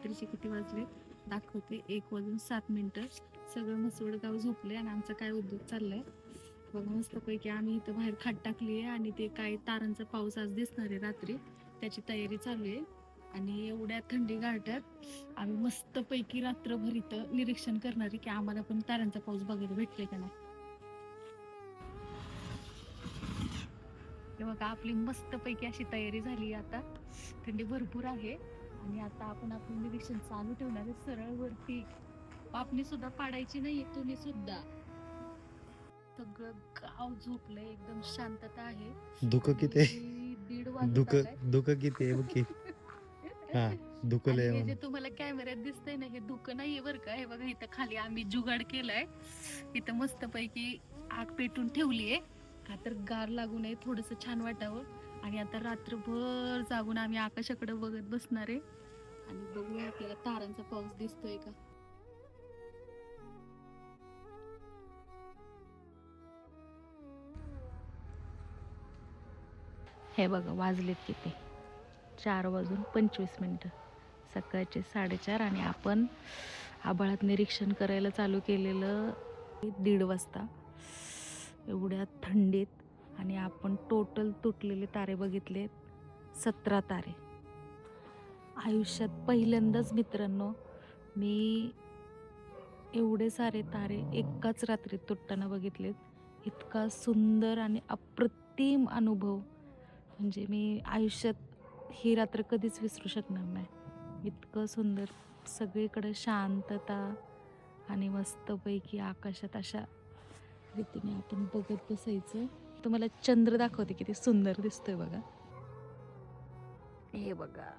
रात्रीचे किती वाजले दाखवते. 1:07 सगळं म्हसवड गाव झोपले आणि आमचा काय उद्योग चाललाय बघा. मस्तपैकी आम्ही इथं बाहेर खाट टाकली आहे आणि ते काय तारांचा पाऊस आज दिसणार आहे रात्री, त्याची तयारी चालू आहे. आणि एवढ्या थंडी गारठ्यात आम्ही मस्तपैकी रात्रभर इथं निरीक्षण करणार आहे की आम्हाला पण तारांचा पाऊस बघायला भेटले का नाही. बघा आपली मस्तपैकी अशी तयारी झाली. आता थंडी भरपूर आहे आणि आता आपण आपलं निरीक्षण चालू ठेवणार आहे सरळ वरती. पापणी सुद्धा पाडायची नाहीये, तुम्ही सुद्धा. सगळं गाव झोपलंय, एकदम शांतता आहे. धुकं किती आहे? 1:30 वाजत धुकं आलाय. धुकं किती आहे बघ की. हा, धुकं आणि लय हे जे म्हणून. तुम्हाला कॅमेऱ्यात दिसतंय ना, हे धुकं नाहीये बरं का. हे बघा इथं खाली आम्ही जुगाड केलाय. इथं मस्तपैकी आग पेटून ठेवलीये का तर गार लागू नये, थोडस छान वाटावं. आणि आता रात्रभर जागून आम्ही आकाशाकडे बघत बसणार आहे आणि बघूया आपल्याला तारांचा पाऊस दिसतोय का. हे बघा वाजलेत किती, 4:25. सकाळचे 4:30 आणि आपण आभाळात निरीक्षण करायला चालू केलेलं 1:30 वाजता एवढ्या थंडीत. आणि आपण टोटल तुटलेले तारे बघितले 17 तारे. आयुष्यात पहिल्यांदाच मित्रांनो मी एवढे सारे तारे एकाच रात्रीत तुटताना बघितलेत. इतका सुंदर आणि अप्रतिम अनुभव म्हणजे मी आयुष्यात ही रात्र कधीच विसरू शकणार नाही. इतकं सुंदर, सगळीकडे शांतता आणि मस्तपैकी आकाशात अशा रीतीने आपण बघत बसायचं. तुम्हाला चंद्र दाखवते किती सुंदर दिसतोय बघा. हे बघा,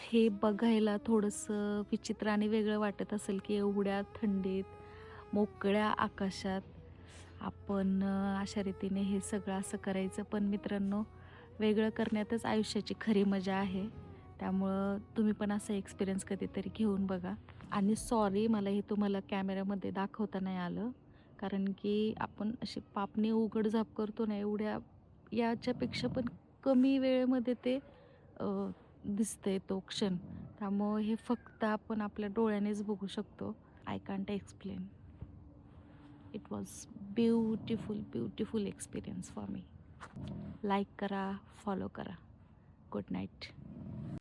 हे बघायला थोडंसं विचित्र आणि वेगळं वाटत असेल की एवढ्या थंडीत मोकळ्या आकाशात आपण अशा रीतीने हे सगळं असं करायचं. पण मित्रांनो, वेगळं करण्यातच आयुष्याची खरी मजा आहे. त्यामुळं तुम्ही पण असं एक्सपिरियन्स कधीतरी घेऊन बघा. आणि सॉरी, मला हे तुम्हाला कॅमेऱ्यामध्ये दाखवता नाही आलं, कारण की आपण अशी पापणी उघडझाप करतो ना, एवढ्या याच्यापेक्षा पण कमी वेळेमध्ये ते दिसतंय तो क्षण. त्यामुळं हे फक्त आपण आपल्या डोळ्यानेच बघू शकतो. I can't explain. It was beautiful experience for me. Like करा, फॉलो करा. Good night.